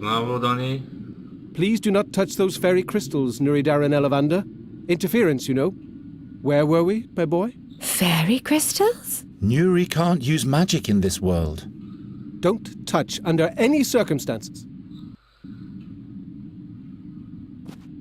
Znowu do niej. Please do not touch those fairy crystals, Nuridar and Elavander. Interference, you know. Where were we, my boy? Fairy crystals? Nuri can't use magic in this world. Don't touch under any circumstances.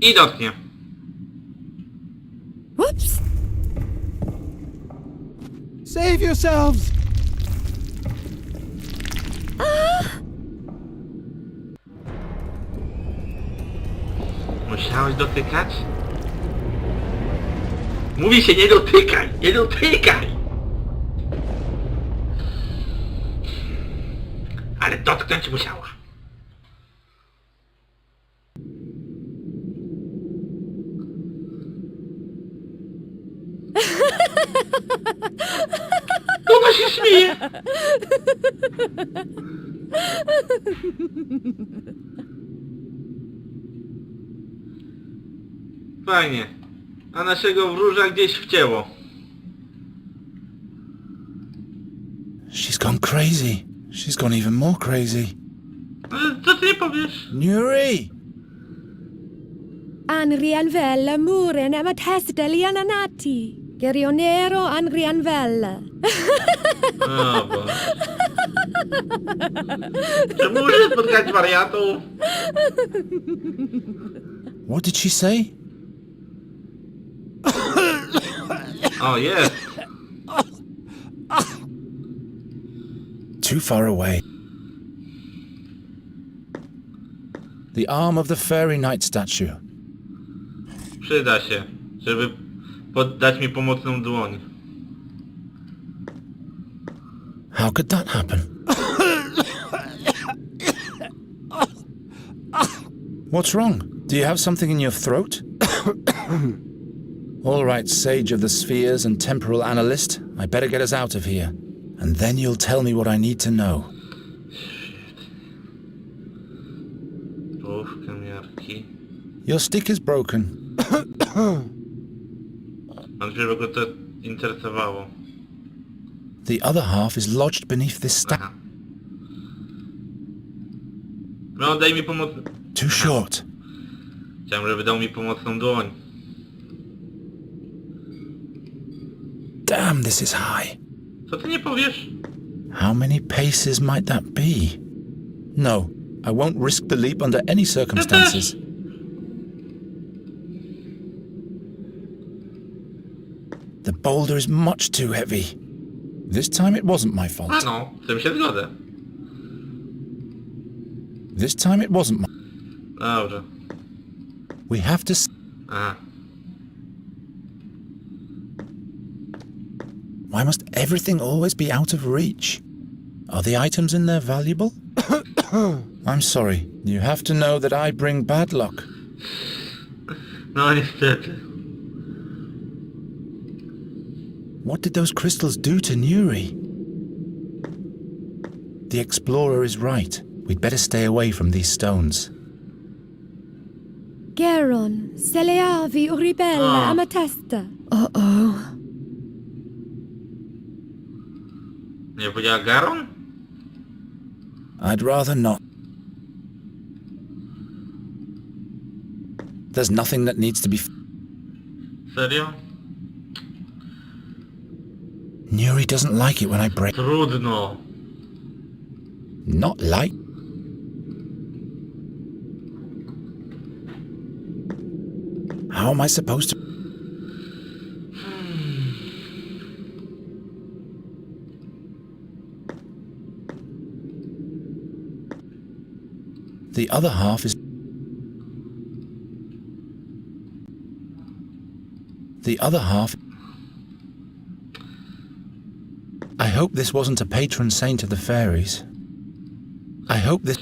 I dotknie. Whoops! Save yourselves! Musiałeś dotykać? Mówi się nie dotykaj! Nie dotykaj! Ale dotknąć musiała. Ona się śmieje! Fajnie. A naszego wróża gdzieś wcięło. She's gone crazy. She's gone even more crazy. Ale co ty nie powiesz? Nuri! Anrianvella muren amatesta liananati. Gerionero Anrianvella. O Boże. Czy muszę spotkać wariatów? What did she say? O, jest. Too far away. The arm of the fairy knight statue. Przyda się, żeby dać mi pomocną dłoń. How could that happen? What's wrong? Do you have something in your throat? All right, Sage of the Spheres and Temporal Analyst, I better get us out of here. And then you'll tell me what I need to know. Połówkę miarki. Your stick is broken. Żeby go to interesowało. The other half is lodged beneath this staff. Aha. No, daj mi pomoc... Too short. Chciałem, żeby dał mi pomocną dłoń. Damn, this is high. Co ty nie powiesz? How many paces might that be? No, I won't risk the leap under any circumstances. The boulder is much too heavy. This time it wasn't my A fault. no, z tym się zgodzę. This time it wasn't my... Dobrze. We have to... Aha. Why must everything always be out of reach? Are the items in there valuable? I'm sorry. You have to know that I bring bad luck. No niestety. What did those crystals do to Nuri? The explorer is right. We'd better stay away from these stones. Geron, Seleavi Uribella amatesta. Uh-oh. Nie powiedziała Garon? I'd rather not. There's nothing that needs to be... Serio? Nuri doesn't like it when I break... Trudno. Not like... How am I supposed to... The other half is... The other half... I hope this wasn't a patron saint of the fairies. I hope this...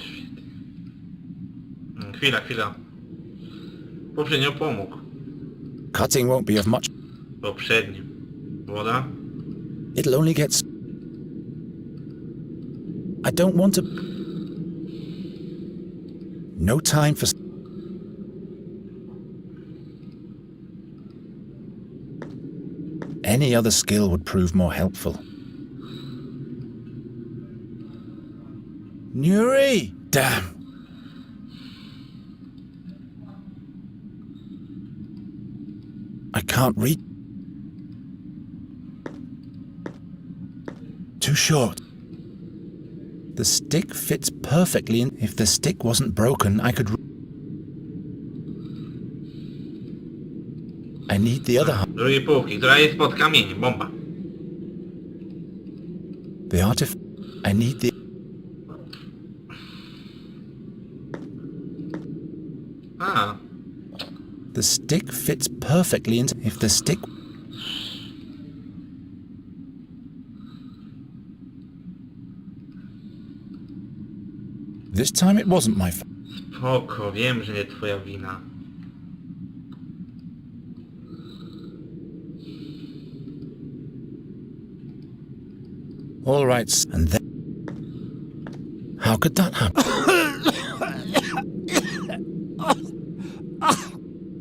Chwila. Poprzednio pomógł. Cutting won't be of much... Poprzednio. Woda? It'll only get... I don't want to... No time for... Any other skill would prove more helpful. Nuri! Damn! can't reach. Too short. The stick fits perfectly in. If the stick wasn't broken, I could... I need the other half. Drugiej półki, która jest pod kamieniem. Bomba. The I need the... A. The stick fits perfectly into... If the stick... This time it wasn't my fault. Spoko, wiem, że nie twoja wina. All right, and then... How could that happen?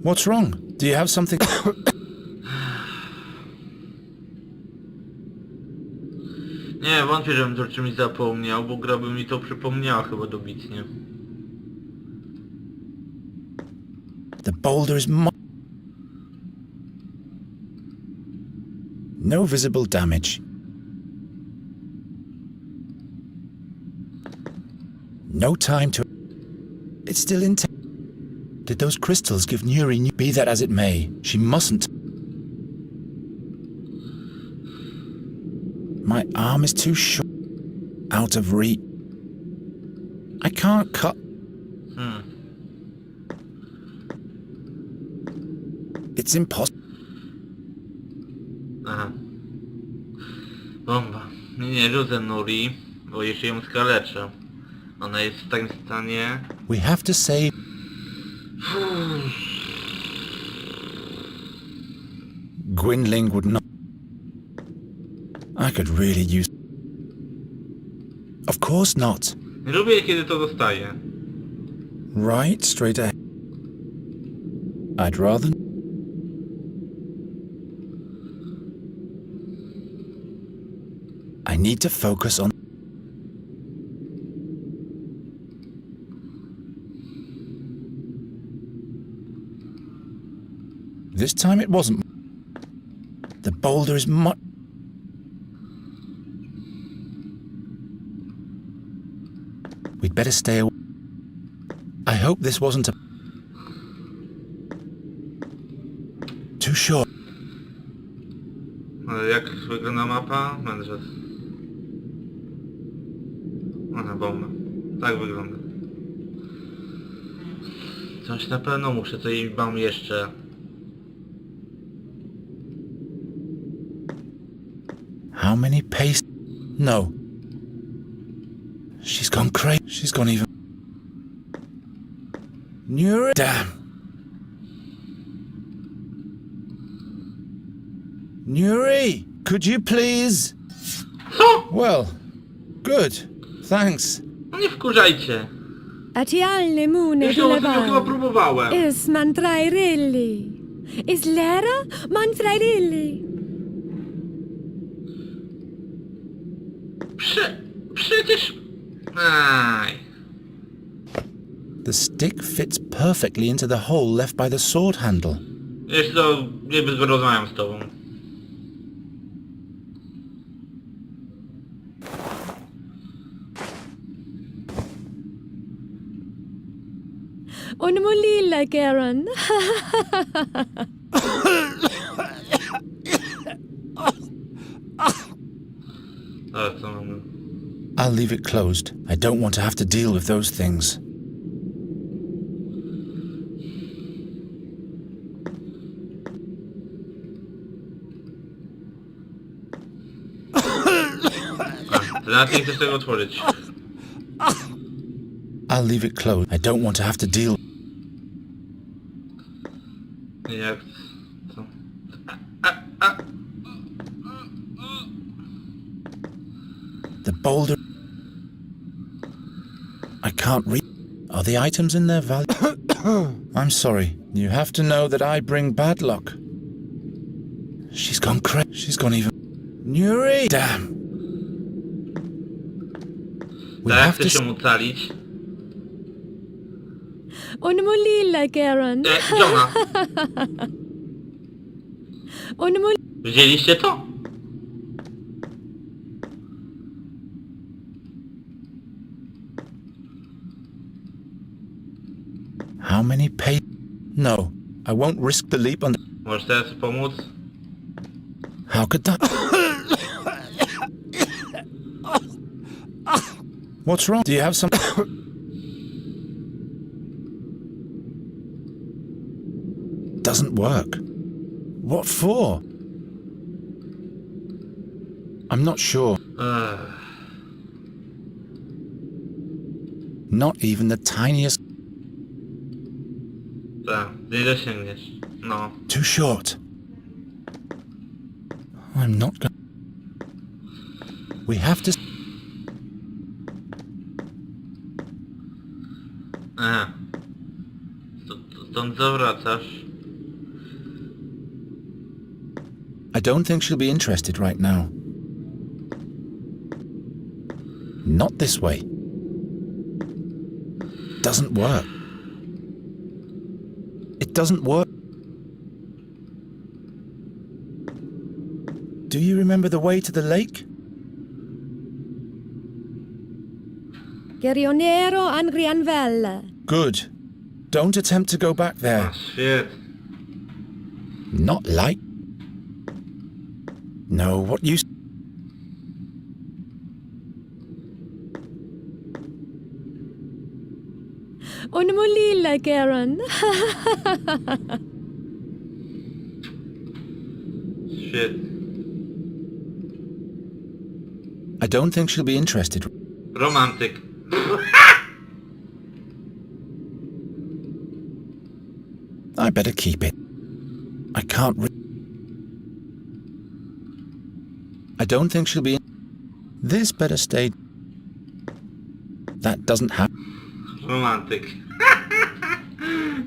What's wrong? Do you have something... Nie, wątpię, żebym to czymś zapomniał, bo gra by mi to przypomniała chyba dobitnie. The boulder is no visible damage. No time to... It's still intact. Did those crystals give Nuri... Be that as it may, she mustn't... My arm is too short. Out of reach. I can't cut... It's impossible. Aha. Bomba. Nie rzucę Nuri, bo jeszcze ją skaleczę. Ona jest w takim stanie... We have to save... Gwynling would not... I could really use... Of course not. Nie lubię, kiedy to dostaję. Right, straight ahead. I'd rather... I need to focus on... This time it wasn't... The boulder is much... We'd better stay away. I hope this wasn't a... Too short. Ale jak wygląda mapa? Mędrzec. Aha, bomba. Tak wygląda. Coś na pewno muszę, tutaj mam jeszcze. How many pace... No. She's gone crazy. She's gone even... Nuri... Damn. Nuri, could you please... Co? Well, good. Thanks. No nie wkurzajcie. Atialne mune Jeszcze ostatnio chyba próbowałem. Is mantrairelli. Is lera mantrairelli. Przecież... Aj. The stick fits perfectly into the hole left by the sword handle. Jeszcze to nie rozmawiam z tobą. On mulilla, Karen. Ale co mamy? I'll leave it closed. I don't want to have to deal with those things. Ty nawet nie chcesz tego otworzyć. I'll leave it closed. I don't want to have to deal... Jak... Co? The boulder... I can't read... Are the items in their value? I'm sorry. You have to know that I bring bad luck. She's gone crazy. She's gone even... Nuri! Damn. We Tak, have to... chcesz się ocalić. On mulilla, Karen. Johna. Un mul... Widzieliście to? How many pay... No, I won't risk the leap on... Możesz teraz pomóc? How could that... What's wrong? Do you have some... Doesn't work. What for? I'm not sure. Not even the tiniest... Tak, nie dosięgniesz. No. Too short. I'm not going... We have to... Stąd zawracasz. I don't think she'll be interested right now. Not this way. Doesn't work. It doesn't work. Do you remember the way to the lake? Gerionero an Grianvelle. Good. Don't attempt to go back there. A, świetnie. Not like... No, what you... Un mulilla, Garen. Świetnie. I don't think she'll be interested. Romantyk. I better keep it. I can't... I don't think she'll be... This better stay... That doesn't happen. Romantyk.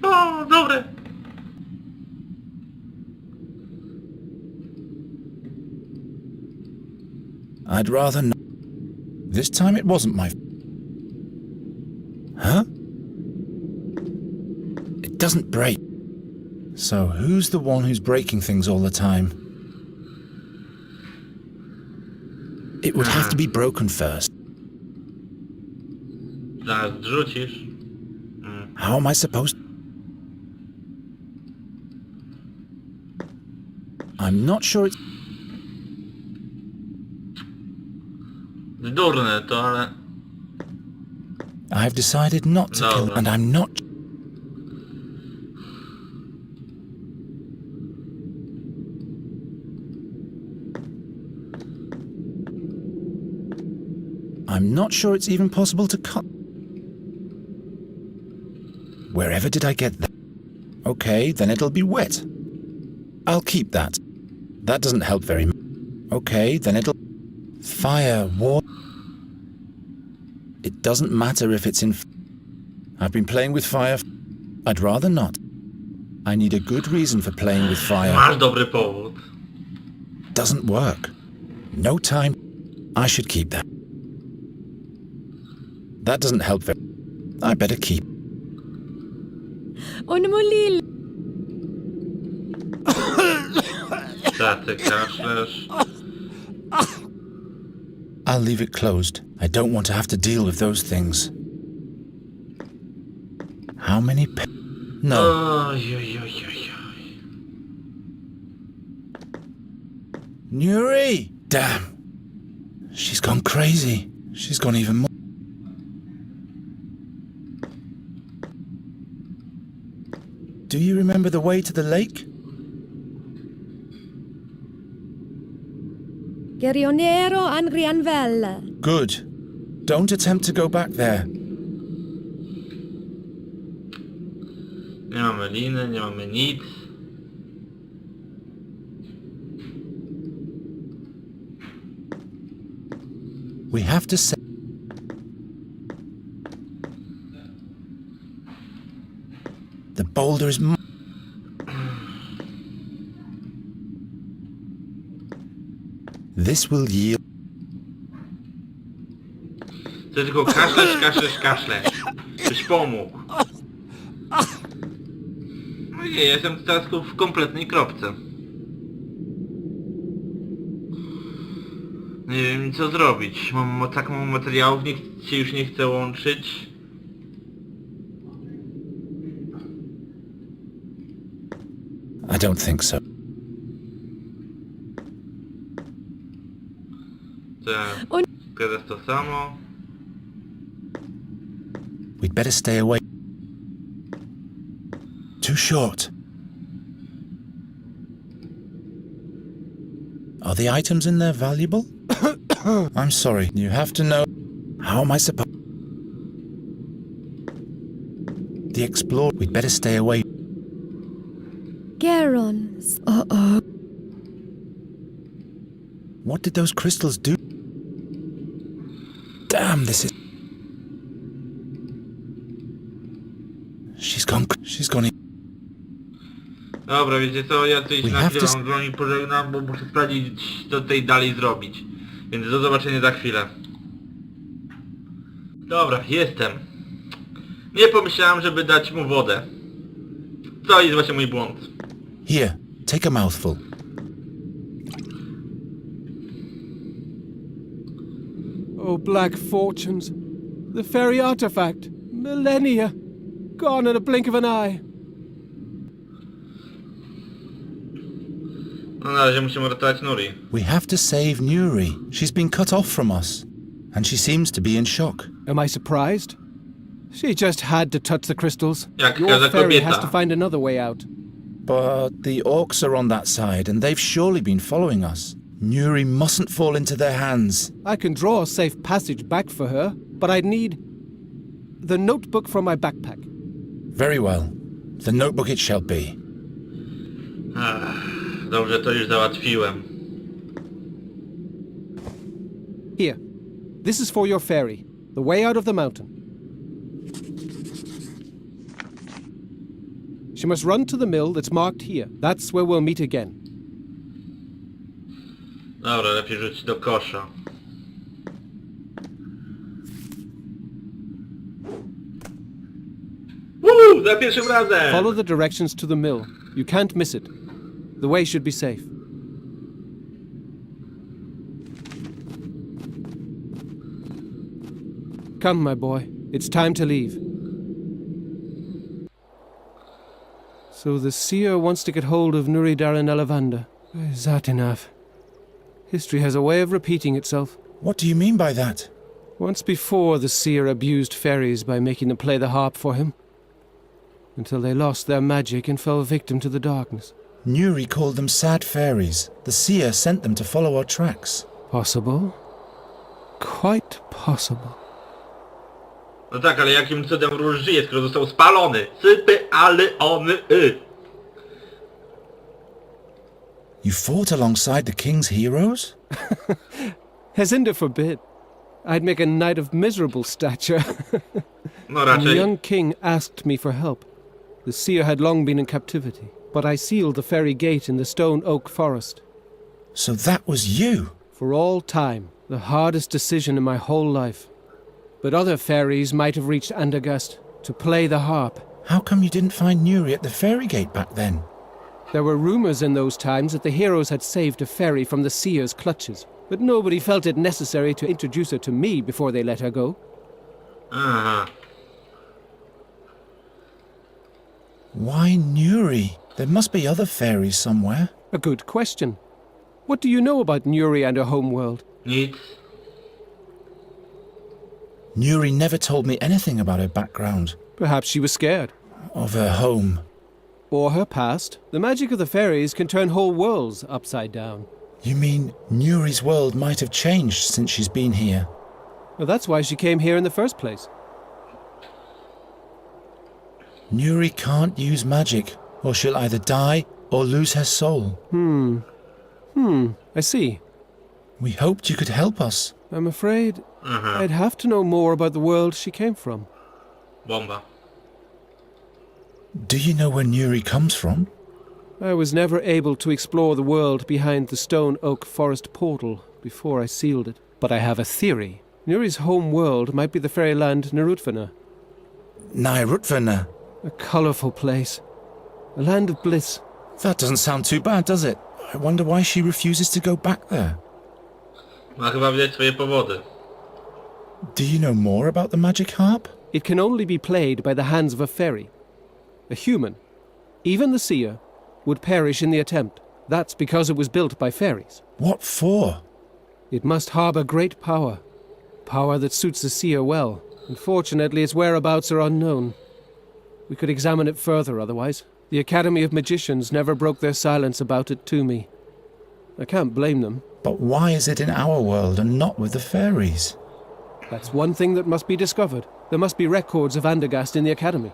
O, dobre. I'd rather not. This time it wasn't my... Huh? It doesn't break. So who's the one who's breaking things all the time? It would have to be broken first. Zaraz rzucisz. How am I supposed... I'm not sure it's... Durne to, ale... I've decided not to kill... Dobra. And I'm not... I'm not sure it's even possible to cut... Wherever did I get that? Okay, then it'll be wet. I'll keep that. That doesn't help very much. Okay, then it'll... Fire, water... It doesn't matter if it's in... I've been playing with fire... I'd rather not. I need a good reason for playing with fire. Masz dobry powód. Doesn't work. No time. I should keep that. That doesn't help very... I better keep... Un mulilla. Tak, ty kaszlesz. I'll leave it closed. I don't want to have to deal with those things. How many No. Oj, oj, oj, oj, oj. Nuri! Damn. She's gone crazy. She's gone even more... Do you remember the way to the lake? Gerionero an Grianvelle. Good. Don't attempt to go back there. Nie mamy liny, nie mamy nic. We have to say... The boulder is... This will yield... Ty tylko kaszlesz, kaszlesz, kaszlesz. Byś pomógł. No nie, jestem teraz w kompletnej kropce. Nie wiem co zrobić. Mam tak mało materiałów, nikt się już nie chce łączyć. I don't think so. Teraz to samo. We'd better stay away. Too short. Are the items in there valuable? I'm sorry, you have to know. How am I supposed... The explorer... We'd better stay away. Garon. Uh-oh. What did those crystals do? Damn, this is... She's gone... Dobra, wiecie co, ja tutaj się We na have chwilę to- mam z wami pożegnam, bo muszę sprawdzić co tutaj dalej zrobić. Więc do zobaczenia za chwilę. Dobra, jestem. Nie pomyślałem, żeby dać mu wodę. To jest właśnie mój błąd. Here, take a mouthful. Oh, black fortunes. The fairy artifact. Millennia. Gone in a blink of an eye. No na razie musimy ratować Nuri. We have to save Nuri. She's been cut off from us. And she seems to be in shock. Am I surprised? She just had to touch the crystals. Jak Your każda fairy has kobieta. to find another way out. But the orcs are on that side, and they've surely been following us. Nuri mustn't fall into their hands. I can draw a safe passage back for her, but I'd need the notebook from my backpack. Very well. The notebook it shall be. Dobrze, to już załatwiłem. Here. This is for your fairy. The way out of the mountain. She must run to the mill that's marked here. That's where we'll meet again. Dobra, lepiej rzucić do kosza. Za pierwszym razem! Follow the directions to the mill. You can't miss it. The way should be safe. Come, my boy. It's time to leave. So the seer wants to get hold of Nuri Daran Elavanda. Is that enough? History has a way of repeating itself. What do you mean by that? Once before, the seer abused fairies by making them play the harp for him, until they lost their magic and fell victim to the darkness. Nuri called them sad fairies. The seer sent them to follow our tracks. Possible? Quite possible. No tak, ale jakim cudem róż żyje, skoro został spalony? Sypy, ale ony, You fought alongside the king's heroes? Hezinder forbid. I'd make a knight of miserable stature. No The raczej. young king asked me for help. The seer had long been in captivity, but I sealed the fairy gate in the stone oak forest. So that was you? For all time, the hardest decision in my whole life. But other fairies might have reached Andergast to play the harp. How come you didn't find Nuri at the fairy gate back then? There were rumors in those times that the heroes had saved a fairy from the seer's clutches, but nobody felt it necessary to introduce her to me before they let her go. Aha. Why Nuri? There must be other fairies somewhere. A good question. What do you know about Nuri and her homeworld? Nic. Nuri never told me anything about her background, Perhaps she was scared. of her home. Or her past. The magic of the fairies can turn whole worlds upside down. You mean Nuri's world might have changed since she's been here? Well, that's why she came here in the first place. Nuri can't use magic, or she'll either die or lose her soul. I see. We hoped you could help us. I'm afraid Aha. I'd have to know more about the world she came from. Bomba. Do you know where Nuri comes from? I was never able to explore the world behind the stone oak forest portal before I sealed it. But I have a theory. Nuri's home world might be the fairyland Nerutvana. Nairutvana. A colourful place. A land of bliss. That doesn't sound too bad, does it? I wonder why she refuses to go back there. Ma chyba widać swoje powody. Do you know more about the magic harp? It can only be played by the hands of a fairy. A human, even the seer, would perish in the attempt. That's because it was built by fairies. What for? It must harbour great power. Power that suits the seer well. Unfortunately, its whereabouts are unknown. We could examine it further otherwise. The Academy of Magicians never broke their silence about it to me. I can't blame them. But why is it in our world and not with the fairies? That's one thing that must be discovered. There must be records of Andergast in the Academy.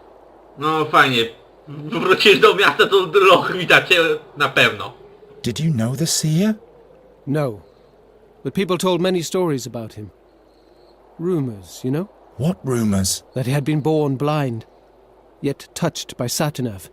No fajnie. Wrócisz do miasta, to loch witacie na pewno. Did you know the seer? No. But people told many stories about him. Rumours, you know? What rumours? That he had been born blind, yet touched by Satanav.